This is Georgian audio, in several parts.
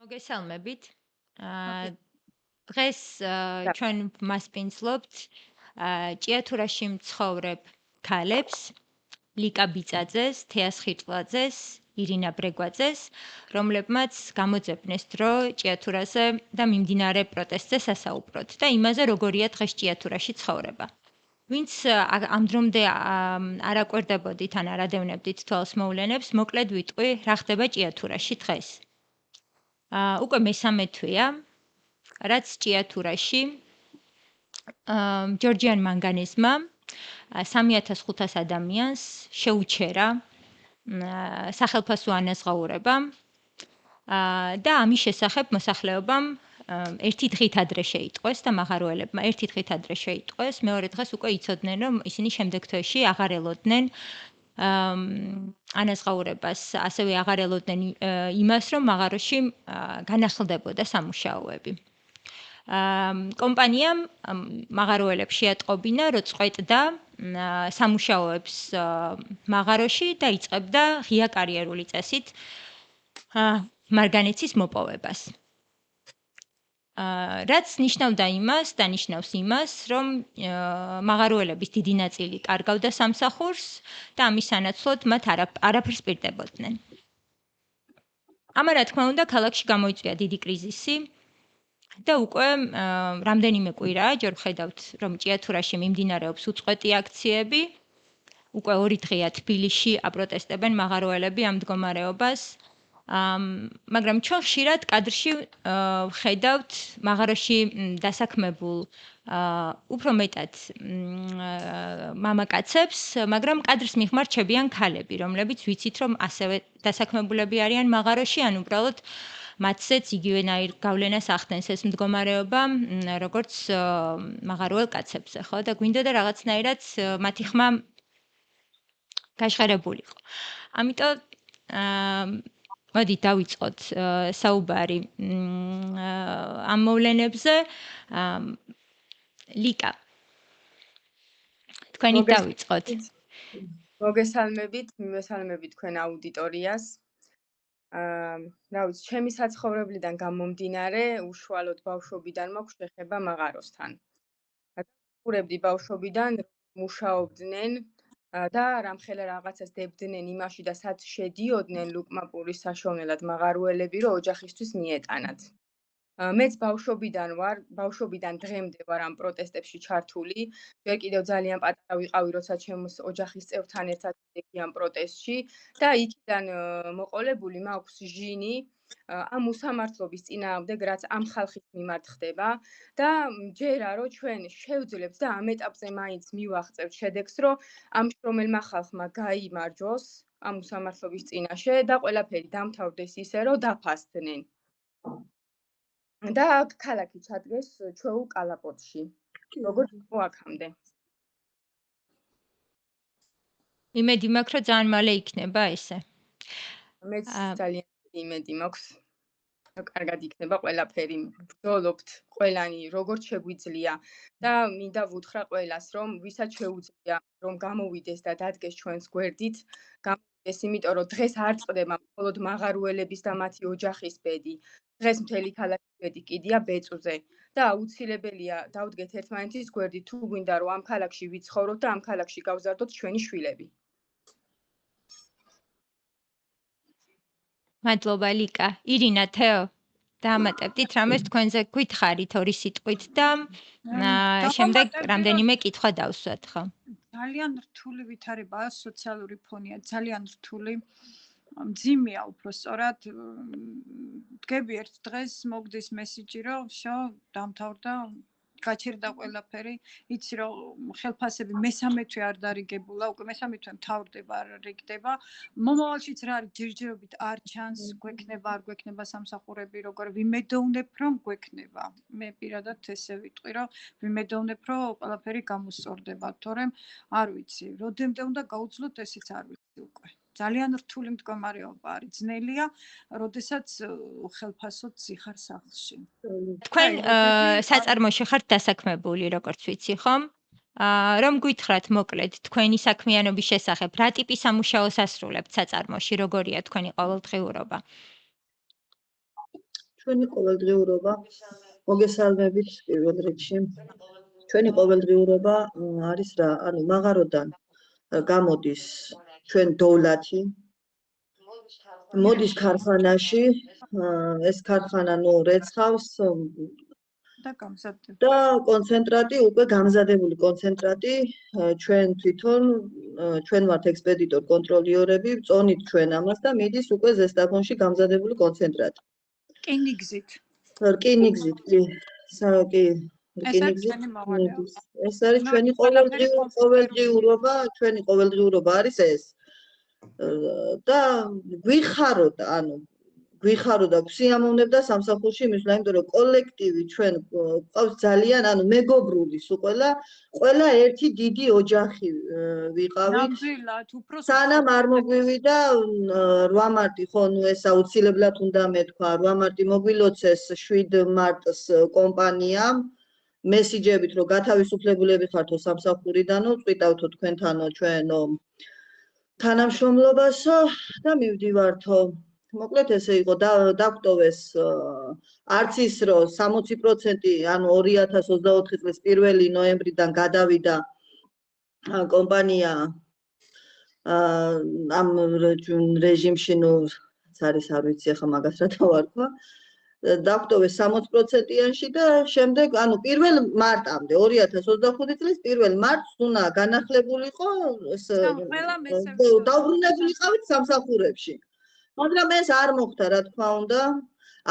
მოგესალმებით. აა მოგე დღეს და ჩვენ მასპინძლობთ ჭიათურაში მცხოვრებ ქალებს, ლიკა ბიწაძეს, თეას ხიტლაძეს, ირინა ბრეგვაძეს, რომლებმაც გამოძებნეს დრო ჭიათურაზე და მიმდინარე პროტესტზე სასაუბროთ და იმაზე, როგორია დღეს ჭიათურაში ცხოვრება. ვინც ამ დრომდე არ აკვირდებოდით ან არ ადევნებდით თვალს მოვლენებს, მოკლედ ვიტყვი, რა ხდება ჭიათურაში დღეს. უკვე მესამე თვეა, რაც ჭიათურაში ჯორჯიან მანგანეზმა 3500 ადამიანს შეუჩერა სახელმწიფო ანაზღაურება და ამის შესახებ მოსახლეობამ ერთი დღით ადრე შეიტყვეს და მაღაროელებმა ერთი დღით ადრე შეიტყვეს, მეორე დღეს უკვე იცოდნენ, რომ ისინი შემდეგ თვეში აღარ ელოდნენ ანაზღაურებას, ასევე აღარ ელოდნენ იმას, რომ მაღაროში განახლდებოდა სამუშაოები. კომპანიამ მაღაროელებს შეატყობინა, რომ წყვეტდა სამუშაოებს მაღაროში და იწყებდა ღია კარიერული წესით მარგანეცის მოპოვებას. რაც ნიშნავდა იმას და ნიშნავს იმას, რომ მაღაროელების დიდი ნაწილი კარგავდა სამსახურს და ამის სანაცვლოდ მათ არაფერს პირდებოდნენ. ამან რა თქმა უნდა ქალაქში გამოიწვია დიდი კრიზისი და უკვე რამდენიმე კვირაა ჯერ ვხედავთ, რომ ჭიათურაში მიმდინარეობს უწყვეტი აქციები. უკვე 2 დღეა თბილისში აპროტესტებენ მაღაროელები ამ მდგომარეობას. მაგრამ ჩვენ ხშირად კადრში ვხედავთ მაღაროში დასაქმებულ უფრო მეტად მამაკაცებს, მაგრამ კადრს მიხმარჩებიან ქალები, რომლებიც ვიცით, რომ ასევე დასაქმებულები არიან მაღაროში, ან უბრალოდ მათზეც იგივენაირ გავლენას ახდენს ეს მდგომარეობა, როგორც მაღაროელ კაცებზე, ხო? და გვინდოდა რაღაცნაირად მათი ხმა გაჟღერებულიყო. ამიტომ მოდი დავიწყოთ საუბარი ამ მოვლენებზე. ლიკა, თქვენი დავიწყოთ. მოგესალმებით, მიმესალმებით თქვენ აუდიტორიას. რა ვიცი, ჩემი საცხოვრებლიდან გამომდინარე, უშუალოდ ბავშვობიდან მაქვს შეხება მაღაროსთან. ვუყურებდი ბავშვობიდან, მუშაობდნენ და რამხელა რაღაცას დებდნენ იმაში და სადაც შედიოდნენ ლუკმაპურის საშოვნელად მაღაროელები, რომ ოჯახისთვის მიეტანათ. მეც ბავშვობიდან დღემდე ვარ ამ პროტესტებში ჩართული. ჯერ კიდევ ძალიან პატარა ვიყავი, როცა ჩემს ოჯახის წევრთან ერთად ვიდექი ამ პროტესტში და იქიდან მოყოლებული მაქვს ჟინი ამ უსამართლობის წინააღმდეგ, რაც ამ ხალხის მიმართ ხდება და მჯერა, რომ ჩვენ შევძლებთ და ამ ეტაპზე მაინც მივაღწევთ შედეგს, რომ ამ შრომელმა ხალხმა გაიმარჯვოს ამ უსამართლობის წინაშე და ყველაფერი დამთავრდეს ისე, რომ დაფასდნენ. და აქ ქალაქი ჩადგეს ჩვეულ კალაპოტში. როგორც იყო აქამდე. იმედი მაქვს, რომ ძალიან მალე იქნება ესე. მეც ძალიან იმედი მაქვს. კარგად იქნება ყველაფერი. ბრძოლობთ ყველანი როგორც შეგვიძლია და მინდა ვუთხრა ყველას, რომ ვისაც შეუძლია რომ გამოვიდეს და დადგეს ჩვენს გვერდით, გამოვიდეს, იმიტომ რომ დღეს არ წყდება მხოლოდ მაღაროელების და მათი ოჯახის ბედი. დღეს მთელი ქალაქის ბედი კიდია ბეწვზე და აუცილებელია დავდგეთ ერთმანეთის გვერდით, თუ გვინდა რომ ამ ქალაქში ვიცხოვროთ და ამ ქალაქში გავზარდოთ ჩვენი შვილები. მადლობა ლიკა. ირინა, თეო, დაამატებდით რამეს თქვენზე გითხარით ორი სიტყვით და შემდეგ რამდენიმე კითხვა დავსვათ, ხო? ძალიან რთული ვითარებაა, სოციალური ფონია, ძალიან რთული. მძიმეა უბრალოდ. დგები ერთ დღეს მოგდის მესიჯი, რომ всё, დამთავრდა, გაჩერდა ყველაფერი. იცი რომ ხელფასები მესამე თვე არ დარიგებულა, უკვე მესამე თვე მთავრდება, არ რიგდება. მომავალშიც რა არის, ჯერჯერობით არ ჩანს, გვექნება, არ გვექნება სამსახურები, როგორ ვიმედოვნებ, რომ გვექნება. მე პირადად ესე ვიტყვი, რომ ვიმედოვნებ, რომ ყველაფერი გამოსწორდება, თორემ არ ვიცი, როდემდე უნდა გაუძლოთ, ესეც არ ვიცი უკვე. ძალიან რთული მდგომარეობა არის, ძნელია, როდესაც ხელფასოთ სიხარ სახლში. თქვენ საწარმოში ხართ დასაქმებული, როგორც ვიცი, ხომ? რომ გითხრათ მოკლედ თქვენი საქმიანობის შესახებ, რა ტიპის სამუშაოს ასრულებთ საწარმოში, როგორია თქვენი ყოველდღიურობა? ჩვენი ყოველდღიურობა მოგესალმებით პირველ რიგში. ჩვენი ყოველდღიურობა არის რა, ანუ მაღაროდან გამოდის ჩვენ დოვლათი, მოდის ქარხანაში, ეს ქარხანა რეცხავს და გამზადდება. და კონცენტრატი, უკვე გამზადებული კონცენტრატი ჩვენ თვითონ ჩვენ ვართ ექსპედიტორ კონტროლიორები, წონით ჩვენ ამას და მიდის უკვე ზესტაფონში გამზადებული კონცენტრატი. რკინიგზით. რკინიგზით, კი. ეს არის ჩვენი ყოველდღიურობა, ჩვენი ყოველდღიურობა არის ეს. და გვიხაროთ, ანუ გვიხაროთ და გვსიამოვნებდა სამსახურში იმის, იმიტომ რომ კოლექტივი ჩვენ ყავს ძალიან, ანუ მეგობრული სულ ყველა ერთი დიდი ოჯახი ვიყავით. სანამ არ მოგვივიდა 8 მარტი, ხო, ნუ ეს აუცილებლად უნდა მეთქვა, 8 მარტი მოგვილოცეს 7 მარტს კომპანიამ მესიჯებით, რომ გათავისუფლებულები ხართო სამსახურიდანო, წვიტავთო თქვენთანო ჩვენო თანამშრომლობასო და მივდივართო. მოკლედ ესე იყო დაგვტოვეს არც ის რომ 60%, ანუ 2024 წლის 1 ნოემბრიდან გადავიდა კომპანია ამ რეჟიმში, ნუ არის არ ვიცი ახლა მაგას რა დავარქვა. დაგვტოვეს 60%-იანში და შემდეგ, ანუ 1 მარტამდე 2025 წლის 1 მარტს უნდა განახლებულიყო დაუბრუნებულიყავით სამსახურებში. მაგრამ ეს არ მოხდა, რა თქმა უნდა.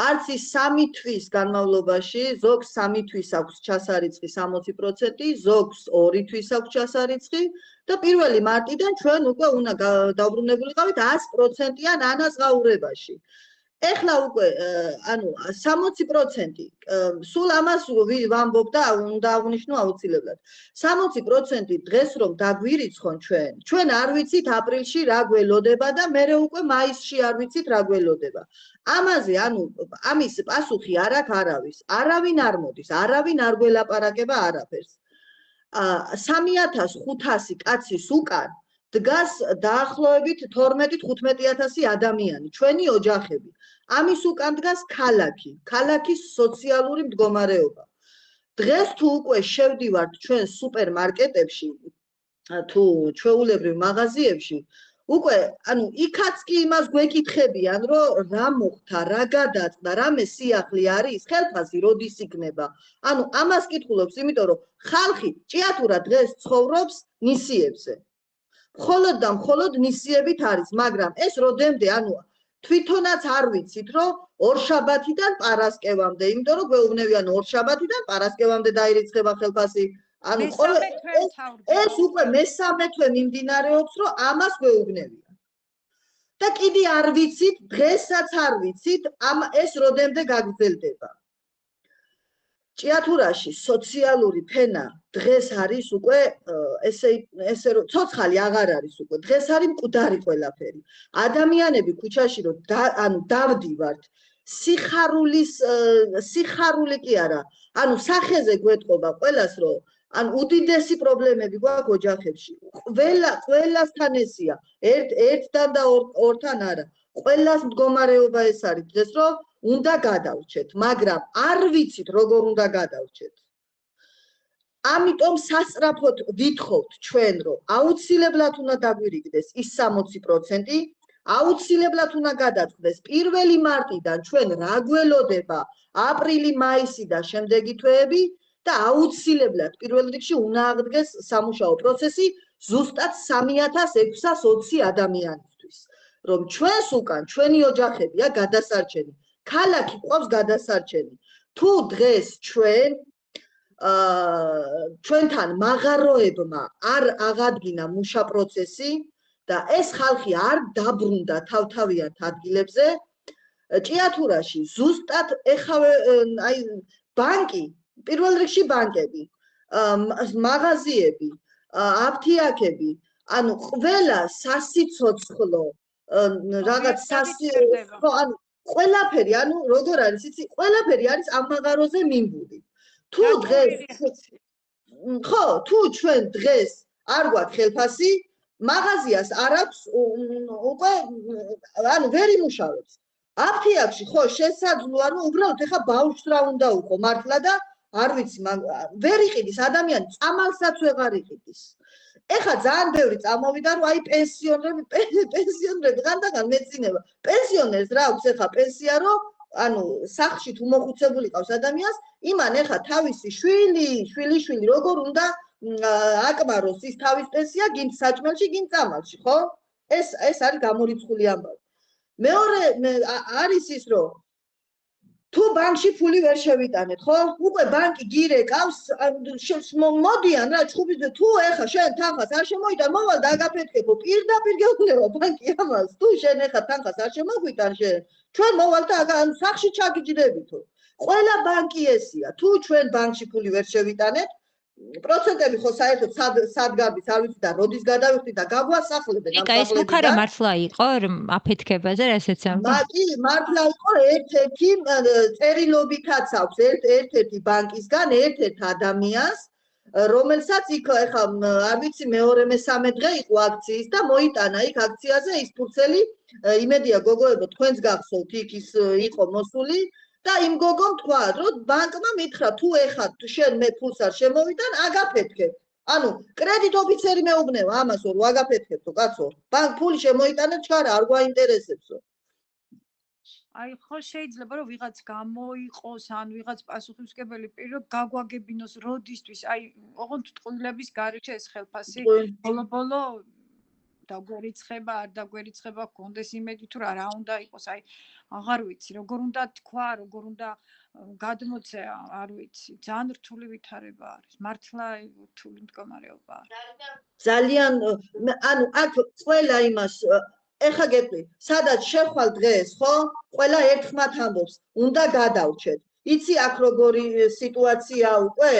არც ის 3 თვის განმავლობაში, ზოგს 3 თვის აქვს ჩასარიცხი 60%, ზოგს 2 თვის აქვს ჩასარიცხი და 1 მარტიდან ჩვენ უკვე უნდა დაუბრუნებულიყავით 100%-იან ანაზღაურებაში. ეხლა უკვე ანუ 60%, სულ ამას ვამბობ და უნდა აღვნიშნო აუცილებლად. 60% დღეს რომ დაგვირიცხონ ჩვენ არ ვიცით აპრილში რა გველოდება და მერე უკვე მაისში არ ვიცით რა გველოდება. ამაზე, ანუ ამის პასუხი არ აქვს არავის. არავინ არ მოდის, არავინ არ გველაპარაკება არაფერს. 3500 კაცის უკან დგას დაახლოებით 12-15,000 ადამიანი, ჩვენი ოჯახები. ამის უკან დგას ქალაქის სოციალური მდგომარეობა. დღეს თუ უკვე შევდივართ ჩვენ სუპერმარკეტებში, თუ ჩვეულებრივ მაღაზიებში, უკვე, ანუ იქაც კი იმას გვეკითხებიან, რომ რა მოხდა, რა გადაწყდა, რამე სიახლე არის, ხელფასი როდის იქნება. ანუ ამას კითხულობს, იმიტომ რომ ხალხი ჭიათურა დღეს ცხოვრობს ნისიებზე. მხოლოდ და მხოლოდ ნისიებით არის, მაგრამ ეს როდემდე, ანუ თვითონაც არ ვიცით, რომ ორშაბათიდან პარასკევამდე, იმიტომ რომ გვეუბნებიან ორშაბათიდან პარასკევამდე დაირიცხება ხელფასი. ანუ ეს უკვე მესამე თვე მიმდინარეობს, რომ ამას გვეუბნებიან. და კიდე არ ვიცით, დღესაც არ ვიცით, ეს როდემდე გაგრძელდება. ჭიათურაში სოციალური ფენა დღეს არის უკვე ესე რომ ცოცხალი აღარ არის უკვე. დღეს არის მკვდარი ყველაფერი. ადამიანები ქუჩაში რომ ანუ დავდივართ, სიხარული კი არა. ანუ სახეზე გვეტყობა ყველას რომ ანუ უდიდესი პრობლემები გვაქვს ოჯახებში. ყველასთან ესია. ერთთან და ორთან არა. ყველას მდგომარეობა ეს არის დღეს რომ უნდა გადავრჩეთ, მაგრამ არ ვიცით როგორ უნდა გადავრჩეთ. ამიტომ სასწრაფოდ ვითხოვთ ჩვენ რომ აუცილებლად უნდა დაგვირიგდეს ის 60%, აუცილებლად უნდა გადაწყდეს 1 მარტიდან ჩვენ რა გველოდება აპრილი, მაისი და შემდეგი თვეები და აუცილებლად პირველ რიგში უნდა აღდგეს სამუშაო პროცესი ზუსტად 3620 ადამიანისთვის, რომ ჩვენს უკან ჩვენი ოჯახებია გადასარჩენი. ქალაქი ყავს გადასარჩენი. თუ დღეს ჩვენთან მაღაროებმა არ აღადგინა მუშა პროცესი და ეს ხალხი არ დაბრუნდა თავთავიანთ ადგილებზე, ჭიათურაში ზუსტად ეხავე აი ბანკი, პირველ რიგში ბანკები, მაღაზიები, აფთიაქები, ანუ ყველა სასიცოცხლო რაღაც ხო, ანუ ყველაფერი, ანუ როგორ არის, იცი, ყველაფერი არის ამ მაღაროზე მიმბული. თუ ჩვენ დღეს არ გვაქვს ხელფასი, მაღაზიას არ აქვს უკვე, ანუ ვერ იმუშავებს. აფთიაქში ხო შესაძლოა რომ უბრალოდ ეხა ბავშვს რა უნდა უყო მართლა და არ ვიცი ვერ იყიდის ადამიანი წამალსაც ვეღარ იყიდის ეხა ძალიან ბევრი წამოვიდა რომ აი პენსიონერები ღანდაღან მეცინება პენსიონერს რა აქვს ეხა პენსია რომ ანუ სახლში თუ მოხუცებული ყავს ადამიანს იმან ეხა თავისი შვილი როგორ უნდა აკმაროს ის თავის პენსია გინ საჭმელში გინ წამალში ხო ეს არის გამორიცხული ამბავი მეორე არის ის რომ თუ ბანკში ფული ვერ შევიტანეთ ხო უკვე ბანკი გირეკავს მოდიან რა ჩხუბის თუ ეხა შენ თანხას არ შემოიტან მოვალ და აგაფეთქებო პირდაპირ გეუბნება ბანკი ამას თუ შენ ეხა თანხას არ შემოგვიტან შენ ჩვენ მოვალ და სახში ჩაგიჯდებითო ყველა ბანკი ესია თუ ჩვენ ბანკში ფული ვერ შევიტანეთ პროცენტები ხო საერთოდ სად გადის არ ვიცი და როდის გადავიხდით და გაგვასახლებენ ამ ეს მუქარა მართლა იყო აფეთქებაზე რასაც ამბობ კი მართლა იყო ერთ-ერთი წერილობითაც აქვს ერთ-ერთი ბანკისგან ერთ-ერთ ადამიანს რომელსაც იქ ეხა არ ვიცი მეორე მესამე დღე იყო აქციის და მოიტანა იქ აქციაზე ის ფურცელი იმედია გოგოებო თქვენს გახსოვთ იქ ის იყო მოსული და იმ გოგომ თქვა რომ ბანკმა მითხრა თუ ეხა შენ მე ფულს არ შემოვიტან აგაფეთქებ ანუ კრედიტ ოფიცერი მეუბნება ამას რომ აგაფეთქებო კაცო ბანკ ფული შემოიტანეთ ჩარა არ გვაინტერესებსო აი ხო შეიძლება რომ ვიღაც გამოიყოს ან ვიღაც პასუხისმგებელი პირო გაგვაგებინოს როდისთვის აი ოღონდ ტყუილების გარეშე ეს ხელფასი ბოლო დაგვერიცხება არ დაგვერიცხება გქონდეს იმედი თუ რა უნდა იყოს აი აღარ ვიცი როგორ უნდა თქვა როგორ უნდა გადმოცე არ ვიცი ძალიან რთული ვითარება არის მართლა რთული მდგომარეობა არის ძალიან ანუ აქ ყველა იმას ეხა გეტყვი სადაც შეხვალ დღეს ხო ყველა ერთხმათ ამბობს უნდა გადავრჩეთ იცი აქ როგორი სიტუაცია უკვე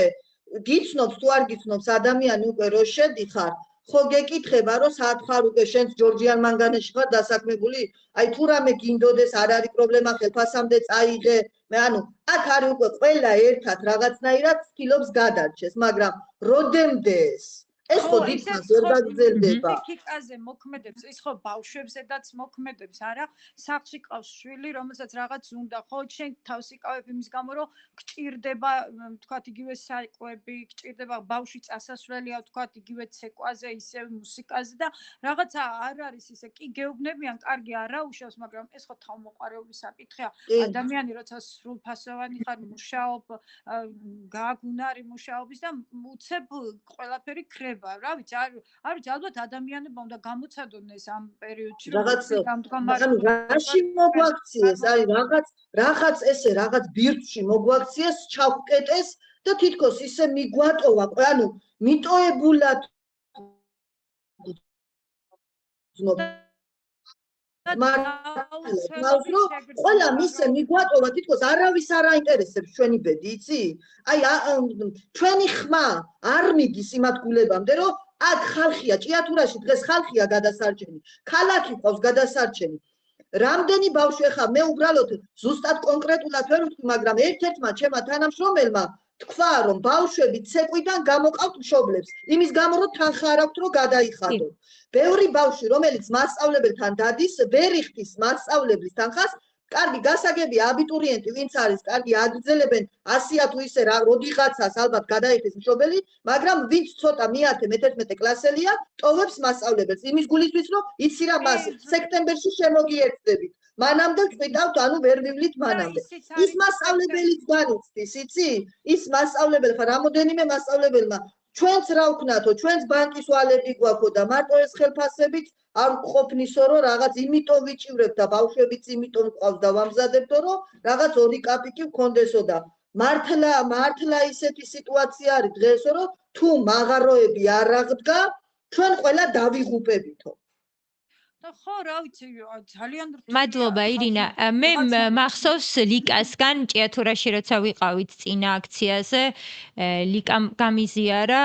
გიცნობს თუ არ გიცნობს ადამიანი უკვე რო შედიხარ ხო გეკითხება რომ საათხარ უკვე შენს ჯორჯიან მანგანეში ხარ დასაქმებული აი თუ რამე გინდოდეს არ არის პრობლემა ხელფასამდე წაიღე მე ანუ აქ არის უკვე ყველა ერთად რაღაცნაირად ცდილობს გადარჩეს მაგრამ როდემდეს ეს ხო დიდხანს ვერ გაგრძელდება ფიქაზე მოქმედებს ის ხო ბავშვებზედაც მოქმედებს არა სახლში ყავს შვილი რომელსაც რაღაც უნდა ხო შენ თავს იკავებ იმის გამო რომ გჭირდება თქვათ იგივე საკვები გჭირდება ბავშვი წასასვლელია თქვათ იგივე ცეკვაზე ისე მუსიკაზე და რაღაცა არ არის ისე კი გეუბნებიან კარგი არა უშავს მაგრამ ეს ხო თავმოყარეული საკითხია ადამიანი როცა სრულფასოვანი ხარ მუშაობ გააგუნარი მუშაობის და უცებ ყველაფერი ქრება რა ვიცი არ ვიცი ალბათ ადამიანებმა უნდა გამოცადონ ეს ამ პერიოდში რაღაც ანუ რაში მოგვაქციეს აი რაღაც ესე რაღაც ბირთვში მოგვაქციეს ჩავკეტეს და თითქოს ისე მიგვატოვა ანუ მიტოებულად ყველა მისე მიგვატოვა თითქოს არავის არ აინტერესებს ჩვენი ბედი იცი აი ჩვენი ხმა არ მიდის იმ ადგილებამდე რომ აქ ხალხია ჭიათურაში დღეს ხალხია გადასარჩენი ქალაქი ყავს გადასარჩენი რამდენი ბავშვი ხა მე უბრალოდ ზუსტად კონკრეტულად ვერ ვთქვი მაგრამ ერთ-ერთმა ჩემმა თანამშრომელმა თქვა რომ ბავშვები ცეკვიდან გამოყავთ მშობლებს იმის გამო რომ თანხა არ აქვთ რომ გადაიხადონ ბევრი ბავშვი რომელიც მასწავლებელთან დადის ვერ იხდის მასწავლებლის თანხას კარგი გასაგებია აბიტურიენტი ვინც არის კარგი აგრძელებენ 100-ია თუ ისე რა როდიღაცას ალბათ გადაიხდის მშობელი მაგრამ ვინც ცოტა მე-10 მე-11 კლასელია ტოვებს მასწავლებელს იმის გულისთვის რომ იცი რა მას სექტემბერში შემოგიერთდებით მანამდე ყიდავთ ანუ ვერ ვივლით მანამდე ის მასწავლებელიც განიცდის იცი ის მასწავლებელი ხა რამოდენიმე მასწავლებელმა ჩვენც რა ვქნათო ჩვენც ბანკის ვალები გვაქვს და მარტო ეს ხელფასებით არ ყოფნისო რომ რაღაც იმიტომ ვიჭივრებ და ბავშვებიც იმიტომ ყავს და ვამზადებდო რომ რაღაც 2 კაპიკი ვქონდესო და მართლა ისეთი სიტუაცია არის დღესო რომ თუ მაღაროები არ აღდგა ჩვენ ყველა დავიღუპებითო და ხო რა ვიცი ძალიან რთული მადლობა ირინა მე მახსოვს ლიკასგან ჭიათურაში როცა ვიყავით წინა აქციაზე ლიკამ გამიზიარა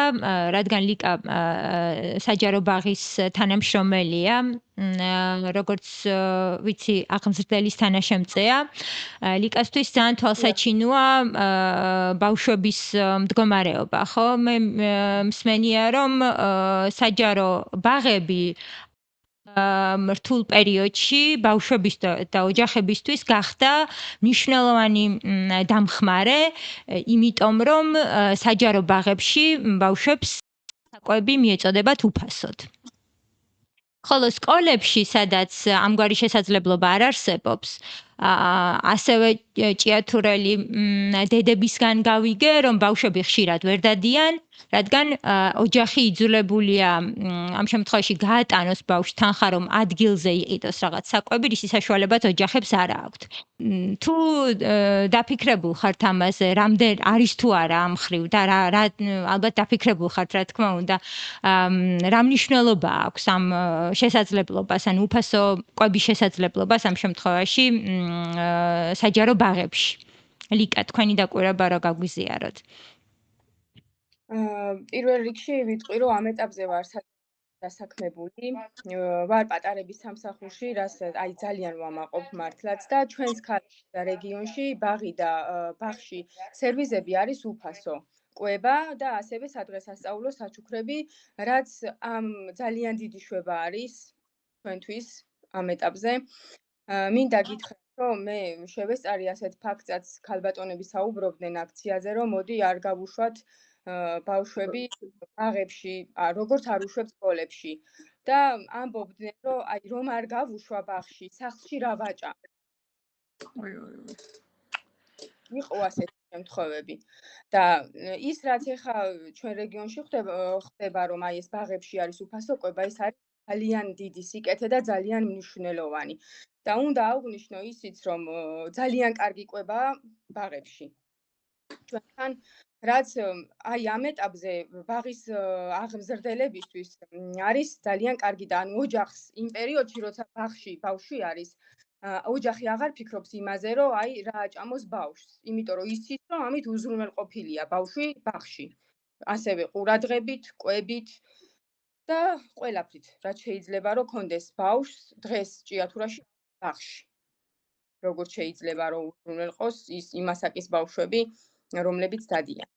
რადგან ლიკა საჯარო ბაღის თანამშრომელია როგორც ვიცი აღმზრდელის თანაშემწეა ლიკასთვის ძალიან თვალსაჩინოა ბავშვების მდგომარეობა ხო მე მსმენია რომ საჯარო ბაღები რთულ პერიოდში ბავშვების და ოჯახებისთვის გახდა მნიშვნელოვანი დამხმარე, იმიტომ რომ საჯარო ბაღებში ბავშვებს საკვები მიეწოდებათ უფასოდ. ხოლო სკოლებში, სადაც ამგვარი შესაძლებლობა არ არსებობს, ასევე ჭიათურელი დედებისგან გავიგე, რომ ბავშვები ხშირად ვერ დადიან, რადგან ოჯახი იძულებულია ამ შემთხვევაში გაატანოს ბავშვს თანხა, რომ ადგილზე იყიდოს რაღაც საკვები, რის საშუალებაც ოჯახებს არ აქვთ. თუ დაფიქრებულ ხართ ამაზე, რამდენ არის თუ არა ამ ხრივ და ალბათ დაფიქრებულ ხართ, რა თქმა უნდა, რა მნიშვნელობა აქვს ამ შესაძლებლობას, ან უფასო კვების შესაძლებლობას ამ შემთხვევაში საჯარო ბაღებში. ლიკა, თქვენი დაკვირვება რა გაგვიზიაროთ? პირველ რიგში ვიტყვი, რომ ამ ეტაპზე ვარ დასაქმებული, ვარ პატარების სამსახურში, რაც აი ძალიან ვამაყობ მართლაც და ჩვენს ქალაქში და რეგიონში ბაღი და ბაღში სერვიზები არის უფასო. კვება და ასევე სადღესასწაულო საჩუქრები, რაც ძალიან დიდი შვება არის ჩვენთვის ამ ეტაპზე. მინდა გითხრათ, რომ მე შევესწარი ასეთ ფაქტსაც ქალბატონები საუბრობდნენ აქციაზე, რომ მოდი არ გავუშვათ ბავშვები ბაღებში, როგორც არ უშვებს სკოლებში და ამბობდნენ, რომ აი რომ არ გავუშვა ბაღში, სახლში რა ვაჭამ. იყო ასეთი შემთხვევები და ის რაც ეხა ჩვენ რეგიონში ხდება, რომ აი ეს ბაღებში არის უფასო კვება, ეს არის ძალიან დიდი სიკეთე და ძალიან მნიშვნელოვანი. და უნდა აღვნიშნო ისიც, რომ ძალიან კარგი კვებაა ბაღებში. ჩვენთან რაც აი ამ ეტაპზე ბაღის აღმზრდელებისთვის არის ძალიან კარგი და ანუ ოჯახს იმ პერიოდში, როცა ბაღში ბავშვი არის, ოჯახი აღარ ფიქრობს იმაზე, რომ აი რა აჭამოს ბავშვს, იმიტომ რომ იცის, რომ ამით უზრუნველყოფილია ბავშვი ბაღში. ასევე ყურადღებით, კვებით და ყველაფრით, რაც შეიძლება რომ კონდეს ბავშვს დღეს ჭიათურაში ბაღში. როგორც შეიძლება რომ უზრუნველყოს ის იმასაკის ბავშვები, რომლებიც დადიან.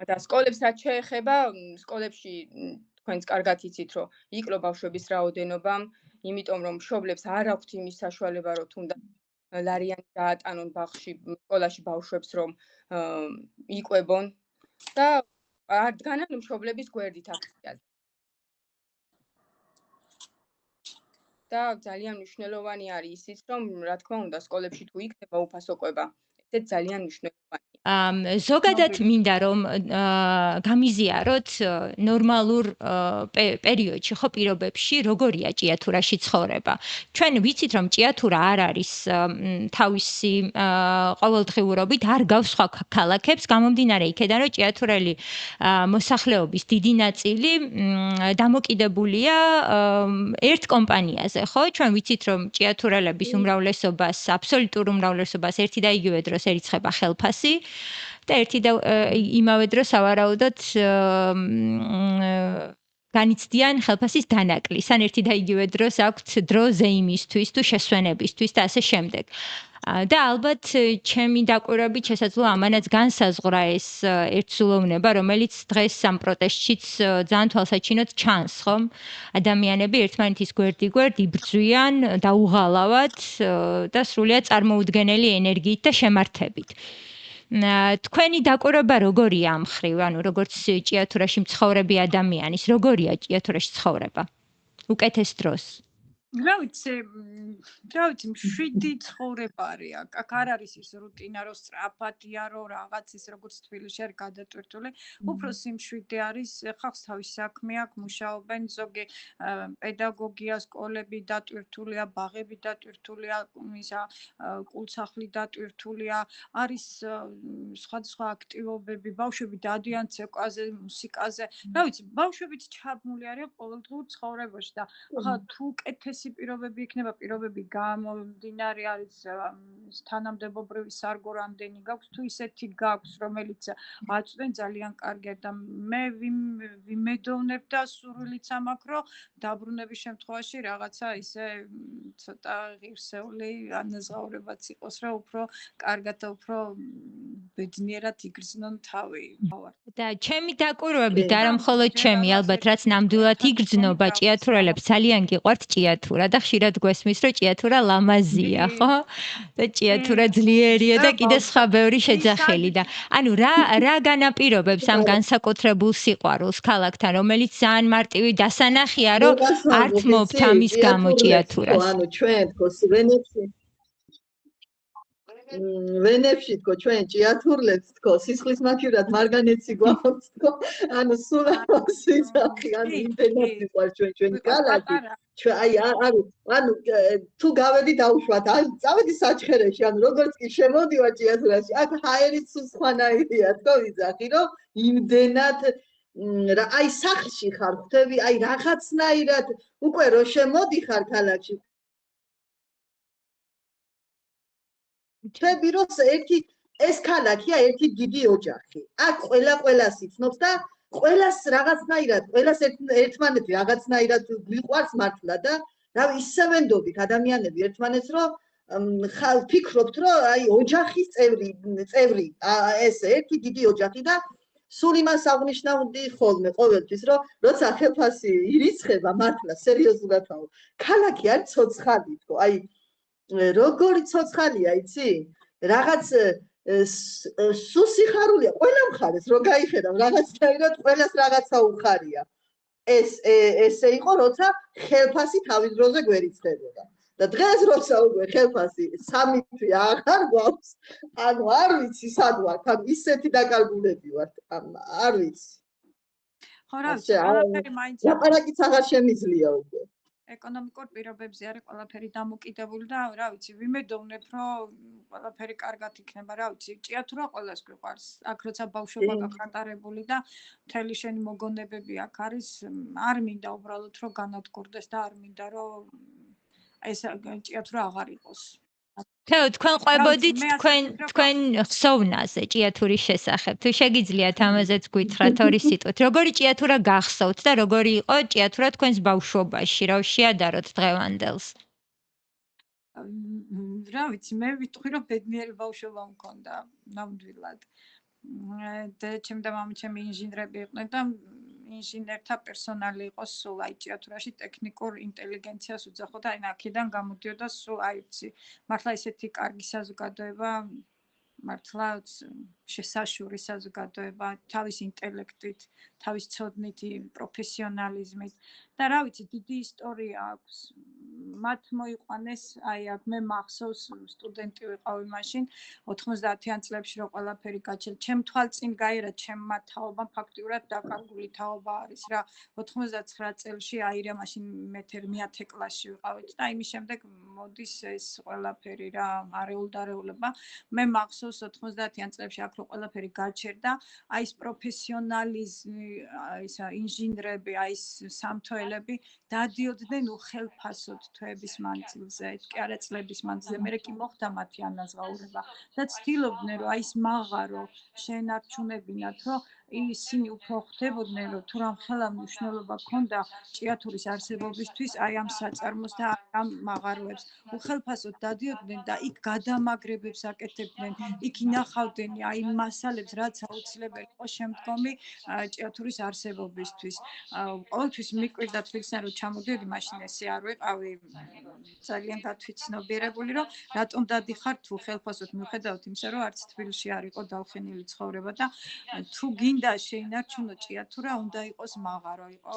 და სკოლებსაც შეეხება, სკოლებში თქვენც კარგად იცით, რომ იკლო ბავშვების რაოდენობა, იმიტომ რომ მშობლებს არ აქვთ იმის საშუალება, რომ თუნდაც ლარიანი გაატანონ ბაღში, სკოლაში ბავშვებს, რომ იკვებონ და არ დგანან მშობლების გვერდით აქციაზე. და ძალიან მნიშვნელოვანი არის ისიც, რომ რა თქმა უნდა, სკოლებში თუ იქნება უფასო კვება, ესეც ძალიან მნიშვნელოვანია. ზოგადად მინდა რომ გამიზიაროთ ნორმალურ პერიოდში, ხო, პირობებში, როგორია ჭიათურაში ცხოვრება. ჩვენ ვიცით, რომ ჭიათურა არ არის თავისი ყოველდღიურობით არ გავს სხვა ქალაქებს, გამომდინარე იქედან, რომ ჭიათურელი მოსახლეობის დიდი ნაწილი დამოკიდებულია ერთ კომპანიაზე, ხო? ჩვენ ვიცით, რომ ჭიათურელების უმრავლესობას, აბსოლუტურ უმრავლესობას ერთი და იგივე დროს ერიცხება ხელფასი და ერთი და იმავე დროს ავარაუდოთ განიცდიან ხელფასის დანაკლისს, ან ერთი და იგივე დროს აქვთ დრო ზეიმისთვის თუ შესვენებისთვის და ასე შემდეგ. და ალბათ ჩემი დაკვირვებით შესაძლოა ამანაც განსაზღვრა ეს ერთსულოვნება, რომელიც დღეს ამ პროტესტშიც ძალიან თვალსაჩინოდ ჩანს, ხომ? ადამიანები ერთმანეთის გვერდ-იგვერდ იბრძვიან დაუღალავად და სრულიად წარმოუდგენელი ენერგიით და შემართებით. თქვენი დაკვირვება როგორია ამ ხრივ, ანუ როგორც ჭიათურაში მცხოვრები ადამიანის, როგორია ჭიათურაში ცხოვრება? უკეთეს დროს. რა ვიცი, მშვიდი ცხოვრება არის. აქ არ არის ის რუტინა, რომ სწრაფადია, რომ რაღაც ის როგორც თბილისში არის გადატვირთული, უფრო სიმშვიდე არის, ხალხს თავისი საქმე აქვს, მუშაობენ, ზოგი პედაგოგია, სკოლები დატვირთულია, ბაღები დატვირთულია, ისა კულსახლი დატვირთულია, არის სხვადასხვა აქტივობები, ბავშვები დადიან ცეკვაზე, მუსიკაზე. რა ვიცი, ბავშვებიც ჩაბმული არიან ყოველდღიურ ცხოვრებაში და ახლა თუ უკეთესი პირობები იქნება, პირობები გამომდინარე არის თანამდებობრივი სარგო რამდენი გაქვს, თუ ისეთი გაქვს, რომელიც აწვდენ ძალიან კარგია და მე ვიმედოვნებ და სურვილიც ამაქვს, რომ დაბრუნების შემთხვევაში რაღაცა ისე ცოტა ღირსეული ანაზღაურებაც იყოს, რომ უფრო კარგად და უფრო ბედნიერად იგრძნონ თავი. და ჩემი დაკვირვებით არა მხოლოდ ჩემი, ალბათ რაც ნამდვილად იგრძნობა ჭიათურელებს ძალიან გიყვართ ჭიათურა და ხშირად გვესმის რომ ჭიათურა ლამაზია, ხო? და ჭიათურა ძლიერია და კიდე სხვა ბევრი შეძახილი და ანუ რა განაპირობებს ამ განსაკუთრებულ სიყვარულს ქალაქთან, რომელიც ძალიან მარტივი დასანახია, რომ არ თმობთ ამის გამო ჭიათურას. ანუ ჩვენ თქოს ვენებში თქო ჩვენ ჭიათურლებს თქო სისხლის მაქივრად მარგანეცი გვაქვს თქო ანუ სულ ამასიცახი ანუ იმდენად მიყვარს ჩვენი ქალაქი ჩვენ ანუ თუ გავედი დაუშვათ ან წავედი საჩხერეში ანუ როგორც კი შემოდივარ ჭიათურაში აქ ჰაერიც სხვანაირია თქო ვიძახი რომ იმდენად აი სახლში ხარ ხვდები აი რაღაცნაირად უკვე რო შემოდიხარ ქალაქში ხვდები რომ ერთი ეს ქალაქია ერთი დიდი ოჯახი აქ ყველას იცნობს და ყველას რაღაცნაირად ყველას ერთმანეთი რაღაცნაირად გვიყვარს მართლა და რავი ისე ვენდობით ადამიანები ერთმანეთს რომ ფიქრობთ რომ აი ოჯახის წევრი ეს ერთი დიდი ოჯახი და სულ იმას აღნიშნავდი ხოლმე ყოველთვის რომ როცა ხელფასი ირიცხება მართლა სერიოზულადაა ქალაქი არის ცოცხალი თქო აი როგორი ცოცხალია იცი რაღაც სუსიხარულია ყველა მხარეს რო გაიხედავ რაღაცნაირად ყველას რაღაცა უხარია ესე იყო როცა ხელფასი თავის დროზე გვერიცხებოდა და დღეს როცა უკვე ხელფასი 3 თვე აღარ გვაქვს ანუ არ ვიცი სად ვართ ანუ ისეთი დაკარგულები ვართ არ ვიცი ხო რა ვიცი ყველაფერი მაინც ლაპარაკიც აღარ შემიძლია უკვე ეკონომიკურ პირობებზე არის ყველაფერი დამოკიდებული და რა ვიცი ვიმედოვნებ რომ ყველაფერი კარგად იქნება რა ვიცი ჭიათურა ყველას გვიყვარს აქ როცა ბავშვობა გახატარებული და მთელი შენი მოგონებები აქ არის არ მინდა უბრალოდ რომ განადგურდეს და არ მინდა რომ ეს ჭიათურა აღარ იყოს თეო თქვენ ყვებოდით თქვენ ხსოვნაზე ჭიათურის შესახებ თუ შეგიძლიათ ამაზეც გითხრათ ორი სიტყვით როგორი ჭიათურა გახსოვთ და როგორი იყო ჭიათურა თქვენს ბავშვობაში რა შეადაროთ დღევანდელს რა ვიცი მე ვიტყვი რომ ბედნიერი ბავშვობა მქონდა ნამდვილად და ჩემი და მამიჩემი ინჟინრები იყვნენ და ინჟინერთა პერსონალი იყო სულ აი ჭიათურაში ტექნიკურ ინტელიგენციას უძახოდა აი აქედან გამოდიოდა სულ აი ვიცი მართლა ისეთი კარგი საზოგადოება მართლა შესაშური საზოგადოება თავის ინტელექტით თავის ცოდნით პროფესიონალიზმით და რა ვიცი დიდი ისტორია აქვს მათ მოიყვანეს აი აქ მე მახსოვს სტუდენტი ვიყავი მაშინ 90-იან წლებში რო ყველაფერი გაჩერდა ჩემ თვალწინ გაირა ჩემმა თაობამ ფაქტიურად დაკარგული თაობა არის რა 99 წელში აირა მაშინ მე-10 კლასში ვიყავით და იმის შემდეგ მოდის ეს ყველაფერი რა არეულობა მე მახსოვს 90-იან წლებში აქ რო ყველაფერი გაჩერდა აი ეს პროფესიონალიზმი ისა ინჟინრები აი ეს სამთოელები დადიოდნენ უხელფასოდ თვეების მანძილზე კი არა წლების მანძილზე მე კი მოხდა მათი ანაზღაურება და ცდილობდნენ რომ აი ეს მაღარო შეენარჩუნებინათ რომ ისინი უფრო ხვდებოდნენ რომ თუ რამხელა მნიშვნელობა ჰქონდა ჭიათურის არსებობისთვის აი ამ საწარმოს და ამ მაღაროებს უხელფასოდ დადიოდნენ და იქ გადამაგრებებს აკეთებდნენ იქ ინახავდნენ აი მასალებს რაც აუცილებელი იყო შემდგომი ჭიათურის არსებობისთვის ყოველთვის მიკვირდა თვითონ რომ ჩამოდიოდი მაშინ ესე არ ვიყავი ძალიან გათვითცნობიერებული რომ რატომ დადიხარ თუ ხელფასოდ მიუხედავად იმისა რომ არც თბილისში არ იყო დალხენილი ცხოვრება და თუ გინდა შეინარჩუნო ჭიათურა უნდა იყოს მაღარო იყო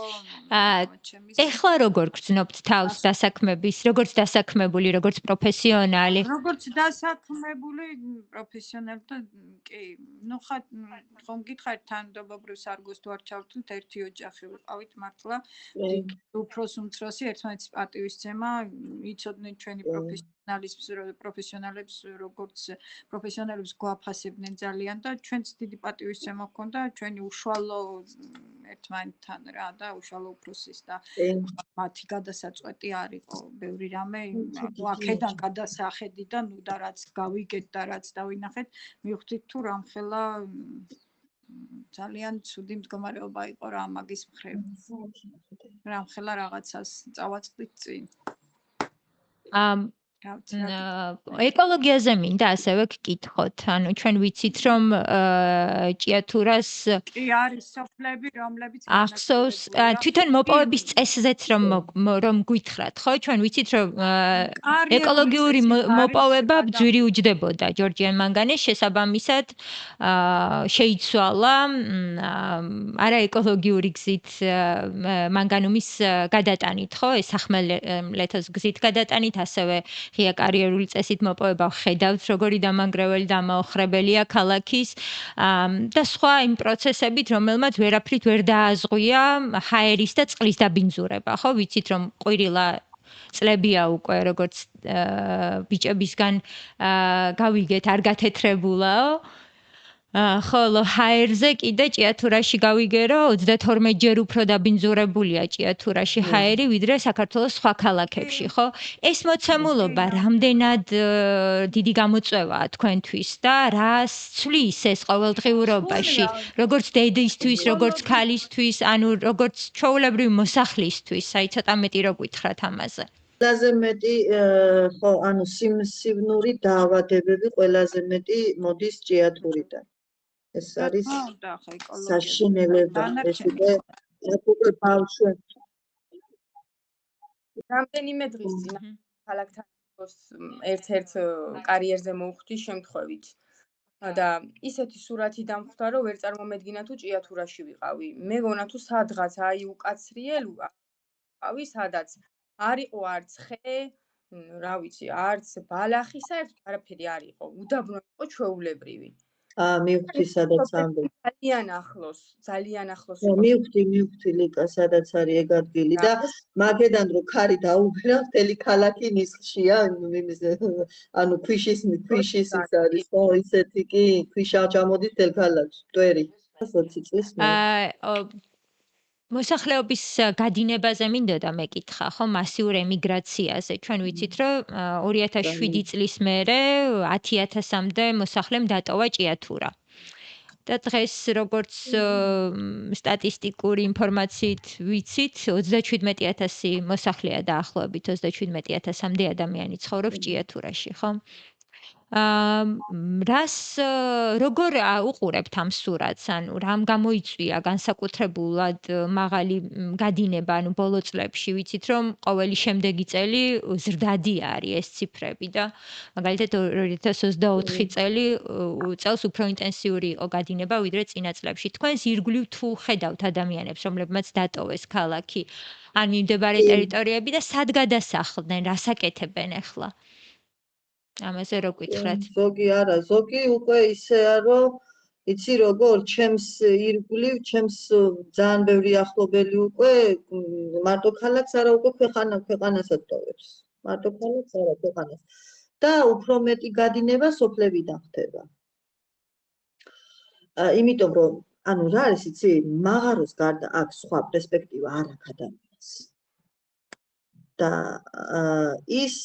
ეხლა როგორ გრძნობთ თავს დასაქმების როგორც დასაქმებული როგორც პროფესიონალი როგორც დასაქმებული პროფესიონალი და კი ნუ ხომ გითხარით თანამდებობრივ სარგოს თუ არ ჩავთვლით ერთი ოჯახი ვიყავით მართლა უფროს უმცროსი ერთმანეთის პატივისცემა იცოდნენ ჩვენი პროფესიონალებს როგორც პროფესიონალებს გვაფასებდნენ ძალიან და ჩვენც დიდი პატივისცემა ჰქონდა ჩვენი უშუალო ერთმანეთთან რა და უშუალო უფროსის და მათი გადასაწყვეტი არ იყო ბევრი რამე აქედან გადასახედიდან ნუ და რაც გავიგეთ და რაც დავინახეთ მივხვდით თუ რამხელა ძალიან ცუდი მდგომარეობა იყო რა მაგის მხრივ რამხელა რაღაცას წავაწყდით წინ ეკოლოგიაზე მინდა ასევე გკითხოთ. ანუ ჩვენ ვიცით რომ ჭიათურას კი არის სოფლები, რომლებიც ახსოვს თვითონ მოპოვების წესზეც რომ გითხრათ, ხო? ჩვენ ვიცით რომ ეკოლოგიური მოპოვება ბძვირი უჯდებოდა ჯორჯიან მანგანის შესაბამისად შეიცვალა არაეკოლოგიური გზით მანგანუმის გადატანით, ხო? ეს სახმელეთოს გზით გადატანით, ასევე ღია კარიერული წესით მოპოვება ხედავთ, როგორი დამანგრეველი და ამაოხრებელია ქალაქის და სხვა იმ პროცესებით, რომელმაც ვერაფრით ვერ დააზღვია ჰაერის და წყლის დაბინძურება, ხო? ვიცით რომ ყვირილა წლებია უკვე როგორც ბიჭებისგან გავიგეთ არ გათეთრებულაო ხოლო ჰაერზე კიდე ჭიათურაში გავიგე რომ 32 ჯერ უფრო დაბინძურებულია ჭიათურაში ჰაერი ვიდრე საქართველოს სხვა ქალაქებში ხო ეს მოცემულობა რამდენად დიდი გამოწვევაა თქვენთვის და რას ცვლის ეს ყოველდღიურობაში როგორც დედისთვის როგორც ქალისთვის ანუ როგორც ჩვეულებრივი მოსახლისთვის აი ცოტა მეტი რო გითხრათ ამაზე ყველაზე მეტი ხო ანუ სიმსივნური დაავადებები ყველაზე მეტი მოდის ჭიათურიდან ეს არის საშინელება ეს უკვე ბავშვებს რამდენიმე დღის წინ ქალაქთან ერთ-ერთ კარიერზე მოვხვდი შემთხვევით და ისეთი სურათი დამხვდა რომ ვერ წარმომედგინა თუ ჭიათურაში ვიყავი მე გონა თუ სადღაც აი უკაცრიელ ვიყავი სადაც არ იყო არც ხე რა ვიცი არც ბალახი საერთოდ არაფერი არ იყო უდაბნო იყო ჩვეულებრივი მივხვდი სადაც ამბობ ძალიან ახლოს მივხვდი ლიკა სადაც არის ეგ ადგილი და მაგედან რო ქარი დაუბერა მთელი ქალაქი ნისლშია ანუ ქვიშის ის არის ხო ისეთი კი ქვიშა ჩამოდის მთელ ქალაქში მტვერი 20 წლის მოსახლეობის გადინებაზე მინდოდა მეკითხა, ხო, მასიურ ემიგრაციაზე. ჩვენ ვიცით, რომ 2007 წლის მერე 10000-მდე მოსახლემ დატოვა ჭიათურა. და დღეს როგორც სტატისტიკური ინფორმაციით ვიცით, 37000 მოსახლეა დაახლოებით 37000-მდე ადამიანი ცხოვრობს ჭიათურაში, ხო? რას როგორ უყურებთ ამ სურათს, ანუ რამ გამოიწვია განსაკუთრებულად მაღალი გადინება, ანუ ბოლო წლებში ვიცით რომ ყოველი შემდეგი წელი ზრდადი არის ეს ციფრები და მაგალითად 2024 წელს უფრო ინტენსიური იყო გადინება ვიდრე წინა წლებში. თქვენს ირგვლივ თუ ხედავთ ადამიანებს, რომლებმაც დატოვეს ქალაქი, ან მიმდებარე ტერიტორიები და სად გადასახლდნენ, რას აკეთებენ ახლა? ამაზე რო გითხრათ. ზოგი უკვე ისეა რომ იცი როგორ ჩემს ირგვლივ ჩემს ძალიან ბევრი ახლობელი უკვე მარტო ქალაქს არა უკვე ქვეყანასაც ტოვებს. მარტო ქალაქს არა ქვეყანას. და უფრო მეტი გადინება სოფლებიდან ხდება. იმიტომ რომ ანუ რა არის იცი მაღაროს გარდა აქვს სხვა პერსპექტივა არ აქვს ადამიანს. და ის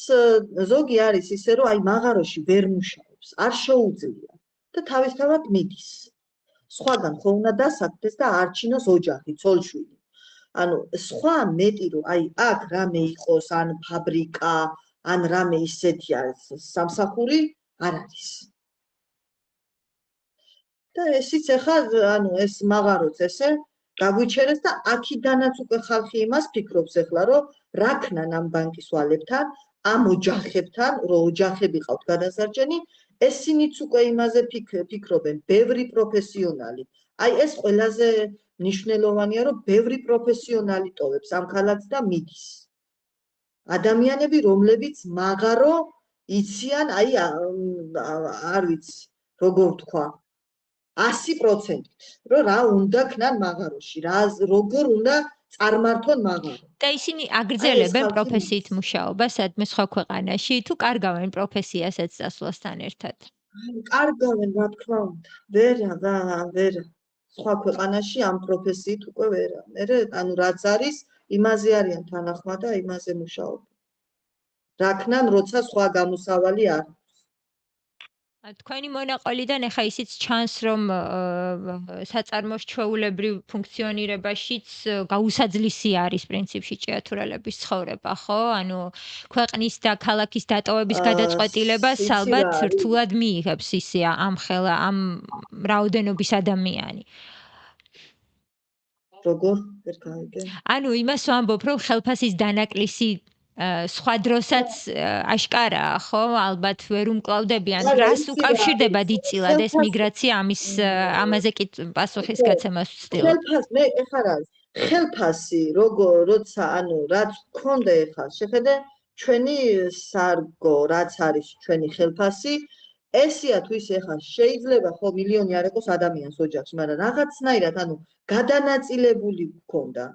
ზოგი არის ისე რომ აი მაღაროში ვერ მუშაობს, არ შეუძლია და თავისთავად მიდის. სხვაგან ხო უნდა დასაგდეს და არჩინოს ოჯახი, ცოლ-შვილი. ანუ სხვა მეტი რომ აი აქ რამე იყოს, ან ფაბრიკა, ან რამე ისეთი არის სამსახური არ არის. და ესიც ახლა ანუ ეს მაღაროც ესე გაგვიჩერეს და აქიდანაც უკვე ხალხი იმას ფიქრობს ახლა რომ რა ქნან ამ ბანკის ვალებთან, ამ ოჯახებთან, რომ ოჯახები ყავთ გადასარჩენი, ესინიც უკვე იმაზე ფიქრობენ, ბევრი პროფესიონალი. აი ეს ყველაზე მნიშვნელოვანია, რომ ბევრი პროფესიონალი ტოვებს ამ ქალაქს და მიდის. ადამიანები, რომლებიც მაღარო იციან, აი არ ვიცი, როგორ თქვა 100%-ით, რომ რა უნდა ქნან მაღაროში, როგორ უნდა წარმართონ მაღარო. და ისინი აგრძელებენ პროფესიით მუშაობას სადმე სხვა ქვეყანაში თუ კარგავენ პროფესიასაც წასვლასთან ერთად? კარგავენ, რა თქმა უნდა. ვერა. სხვა ქვეყანაში ამ პროფესიით უკვე ვერა. მე ანუ რაც არის, იმაზე არიან თანახმად და იმაზე მუშაობენ. რა ქნან, როცა სხვა გამოსავალი არ თქვენი მონაყოლიდან ახლა ისიც ჩანს, რომ საწარმოს ჩვეულებრივ ფუნქციონირებაშიც გაუსაძლისი არის პრინციპში ჭიათურელების ცხოვრება, ხო? ანუ ქვეყნის და ქალაქის დატოვების გადაწყვეტილებას იცი რა ალბათ არის? რთულად მიიღებს ისე ამ რაოდენობის ადამიანი. როგორ? ვერ გავიგე. ანუ იმას ვამბობ, რომ ხელფასის დანაკლისი სხვა დროსაც აშკარაა, ხო? ალბათ ვერ უმკლავდებიან. არა, რას იცი რა უკავშირდება არის? დიდწილად ეს ხელფასი- მიგრაცია ამაზე კი პასუხის გაცემას ვცდილობ. ხელფასი მე ეხლა რა არის? ხელფასი როცა ანუ რაც გქონდა ეხლა შეხედე ჩვენი სარგო რაც არის ჩვენი ხელფასი ესია თუ ის ეხლა შეიძლება ხო მილიონი არ იყოს ადამიანს ოჯახში, მაგრამ რაღაცნაირად ანუ გადანაწილებული გქონდა.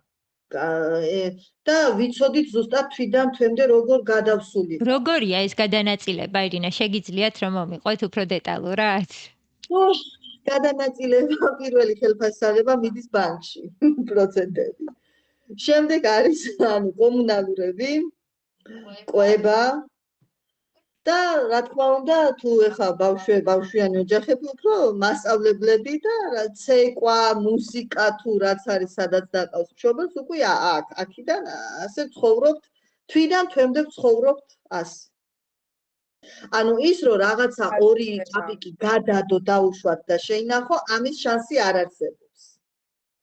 და ვიცოდით ზუსტად თვიდან თვემდე როგორ გადავსულიყო. როგორია ეს გადანაწილება, ირინა, შეგიძლიათ რომ მომიყვეთ უფრო დეტალურად? გადანაწილება პირველი ხელფასისაღება მიდის ბანკში პროცენტები. შემდეგ არის ანუ კომუნალურები, კვება და რა თქმა უნდა თუ ეხა ბავშვიანი ოჯახები უფრო მასწავლებლები და ცეკვა, მუსიკა თუ რაც არის სადაც დაყავს მშობელს უკვე აქედან ასე ცხოვრობთ თვიდან თვემდე ცხოვრობთ ასე. ანუ ის რომ რაღაცა ორი ჭაბიკი გადადო დაუშვათ და შეინახო, ამის შანსი არ არსებობს.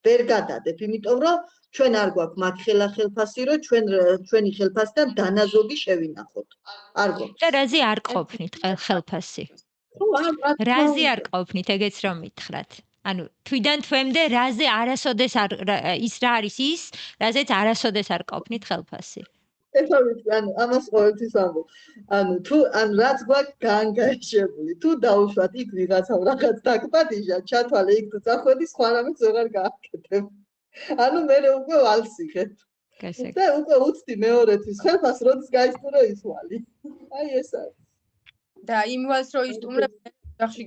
ვერ გადადებ, იმიტომ რომ ჩვენ არ გვაქვს მათ ხელფასი, რომ ჩვენი ხელფასიდან დანაზოგი შევინახოთ. არ გვაქვს. და რაზე არ ყოფნით ხელფასი? რაზე არ ყოფნით, ეგეც რომ მითხრათ? ანუ თვიდან თვემდე რაზე არასოდეს ის რა არის ის, რაზეც არასოდეს არ ყოფნით ხელფასი? ეხლა ვიცი, ანუ ამას ყოველთვის ამბობ. თუ რაც გვაქვს განგაშებული, თუ დაუშვათ იქ ვიღაცამ რაღაც დაგპატიჟა, ჩათვალე იქ თუ წახვედი, სხვა რამეს ვეღარ გააკეთებ. ანუ მე უკვე ვალსიხეთ. და უკვე უცდი მეორეთვის ხელფას როდის გაისტუმრო ისვალი. აი ეს არის. და იმ ვალს რო ისტუმრებ ოჯახში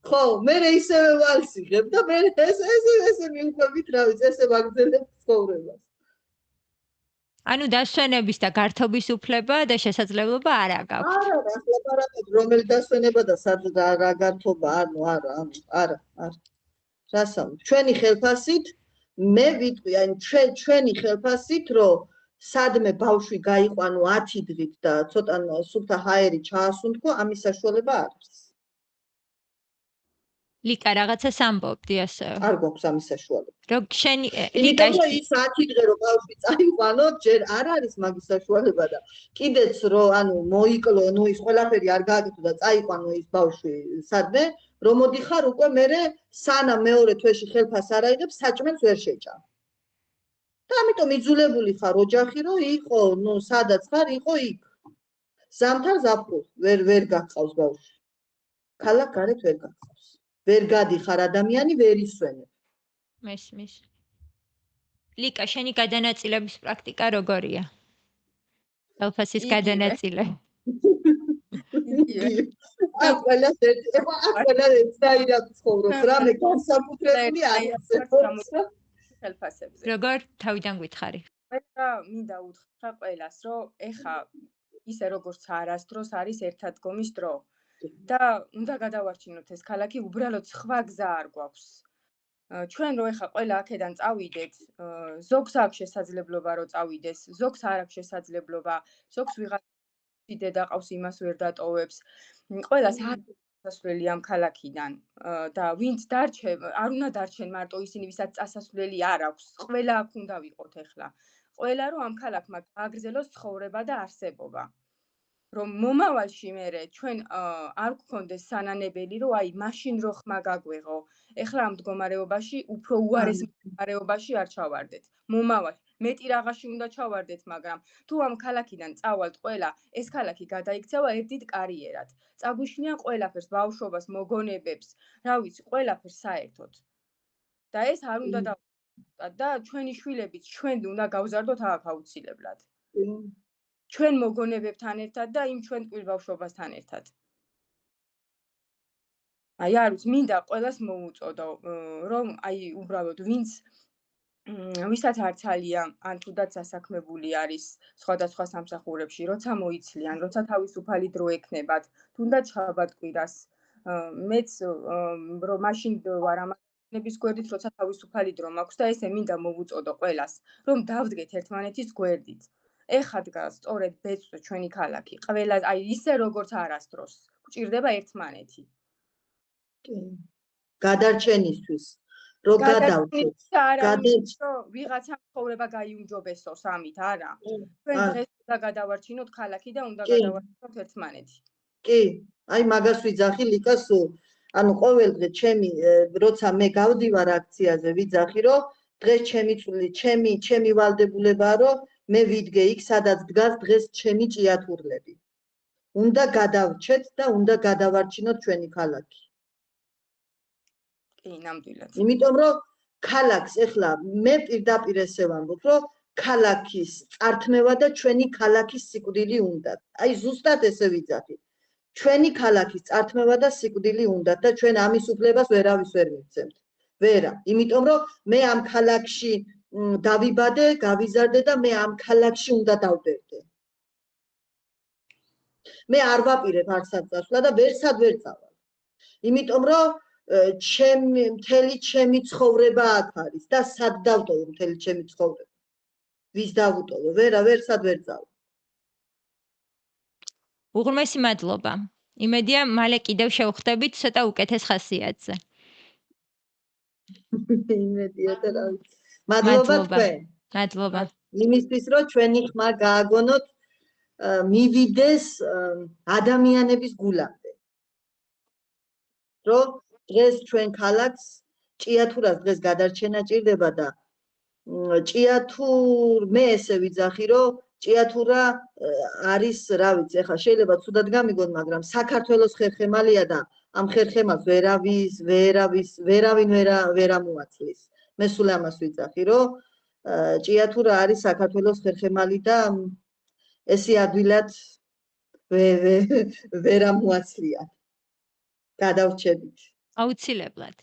ხო, მე ისევე ვალსიხებ და მე ესე მიუყვებით რა ვიცი, ესე ვაგრძელებ ცხოვრებას. ანუ დასვენების და გართობის უფლება და შესაძლებლობა არ აქვს. არა, ლაპარაკობ რომელი დასვენება და რა გართობა, არა. რასაუბრ, ჩვენი ხელფასით მე ვიტყვი, აი ჩვენი ხელფასით, რომ სადმე ბავშვი გაიყვანო 10 დღით და ცოტა სუფთა ჰაერი ჩაასუნთქო, ამის საშუალება არ არის. ლიკა რაღაცას ამბობდი ასე. არ გვაქვს ამის საშუალება. რომ შენი ლიკა ის 10 დღე რომ ბავშვი წაიყვანო, ჯერ არ არის მაგის საშუალება და კიდეც რომ ანუ მოიკლო, ის ყველაფერი არ გააკეთო და წაიყვანო ის ბავშვი სადმე, რომ მოდიხარ უკვე მე სანამ მეორე თვეში ხელფასს არ აიღებს, საჭმელს ვერ შეჭამ. და ამიტომ იძულებული ხარ ოჯახი რომ იყო, სადაც ხარ, იყო იქ. ზამთარ ზაფხულ ვერ გახავს ბავშვი. ქალაქ გარეთ ვერ გახავს. ვერ გადიხარ ადამიანი, ვერ ისვენებ. მესმის. ლიკა, შენი გადანაწილების პრაქტიკა როგორია? ხელფასის გადანაწილება. ყველა ერთნაირად ცხოვრობს, რამე განსაკუთრებული არ არსებობს. ხელფასებზე. როგორ თავიდან გითხარი? ყველა მინდა უთხრა ყველას, რომ ეხა ისე როგორც არასდროს არის ერთადგომის დრო და უნდა გადავარჩინოთ ეს ქალაქი, უბრალოდ სხვა გზა არ გვაქვს. ჩვენ რო ეხა ყველა აქედან წავიდეთ, ზოგს აქვს შესაძლებლობა რომ წავიდეს, ზოგს არ აქვს შესაძლებლობა, ზოგს ვიღაცა დედაყავს იმას ვერ დატოვებს. ყველას წასვლელი ამ ქალაქიდან და ვინც არ უნდა დარჩენ მარტო ისინი, ვისაც წასასვლელი არ აქვს. ყველა აქ უნდა ვიყოთ ეხლა. ყველა რომ ამ ქალაქმა გააგრძელოს ცხოვრება და არსებობა. რომ მომავალში მერე ჩვენ არ გქონდეს სანანებელი, რომ აი მაშინ რო ხმა გაგვეღო. ეხლა ამ მდგომარეობაში უფრო უარეს მდგომარეობაში არ ჩავარდეთ. მომავალში მეტი რაღაცში უნდა ჩავარდეთ, მაგრამ თუ ამ ქალაქიდან წავალთ ყველა, ეს ქალაქი გადაიქცევა ერთ დიდ კარიერად. წაგვიშნიან ყველაფერს, ბავშვობას, მოგონებებს, რა ვიცი, ყველაფერს საერთოდ. და ეს არ უნდა დავუწყოთ და ჩვენი შვილებიც ჩვენ უნდა გავზარდოთ აქ აუცილებლად. ჩვენ მოგონებებთან ერთად და იმ ჩვენ ტკბილბავშვობასთან ერთად. აი არ ვიცი, მინდა ყველას მოუწოდო, რომ აი უბრალოდ ვინც ვისაც არ ცალია ან თუდაც სასაქმებული არის სხვადასხვა სამსახურებში, როცა მოიცლიან, როცა თავისუფალი დრო ექნებათ, თუნდაც შაბათ-კვირას, მეც რომ მაშინ ვარ ამას გვერდით, როცა თავისუფალი დრო მაქვს და ესე მინდა მოვუწოდო ყველას, რომ დავდგეთ ერთმანეთის გვერდით. ეხა დგას სწორედ ბეწვ ჩვენი ქალაქი, ყველა აი ისე როგორც არასდროს გვჭირდება ერთმანეთი. გადარჩენისთვის რომ გადავწოთ. ვიღაცამ ცხოვრება გაიუმჯობესოს ამით, არა. ჩვენ დღეს უნდა გადავარჩინოთ ქალაქი და უნდა გადავარჩინოთ ერთმანეთი. კი, აი მაგას ვიძახი ლიკასო, ანუ ყოველდღე ჩემი როცა მე გავდივარ აქციაზე ვიძახი რომ დღეს ჩემი ვალდებულებაა რომ მე ვიდგე იქ სადაც დგას დღეს ჩემი ჭიათურლები. უნდა გადავრჩეთ და უნდა გადავარჩინოთ ჩვენი ქალაქი. კი, ნამდვილად. იმიტომ რომ ქალაქს ეხლა მე პირდაპირ ესე ვამბობ რომ ქალაქის წართმევა და ჩვენი ქალაქის სიკვდილი უნდა. აი ზუსტად ესე ვიძახი. ჩვენი ქალაქის წართმევა და სიკვდილი უნდა და ჩვენ ამის უფლებას ვერავის ვერ მივცემთ. ვერა, იმიტომ რომ მე ამ ქალაქში დავიბადე, გავიზარდე და მე ამ ქალაქში უნდა დავდერდე. მე არ ვაპირებ არსად წასვლა და ვერსად ვერ წავალ. იმიტომ რომ მთელი ჩემი ცხოვრება აქ არის და სად დავტოვო მთელი ჩემი ცხოვრება. ვის დავუტოვო? ვერსად ვერ წავალ. უღრმესი მადლობა. იმედია მალე კიდევ შევხვდებით ცოტა უკეთეს ხასიათზე. იმედია და რა ვიცი. მადლობა თქვენ. მადლობა. იმისთვის რომ ჩვენი ხმა გააგონოთ მივიდეს ადამიანების გულამდე. რომ დღეს ჩვენ ქალაქს ჭიათურას დღეს გადარჩენა ჭირდება და მე ესე ვიძახი რომ ჭიათურა არის რა ვიცი ეხლა შეიძლება ცუდად გამიგონ მაგრამ საქართველოს ხერხემალია და ამ ხერხემალს ვერავინ ვერ ამოაცლის. მე სულ ამას ვიძახი რომ ჭიათურა არის საქართველოს ხერხემალი და ესე ადვილად ვერ ამოაცლიან. გადავრჩებით. აუცილებლად.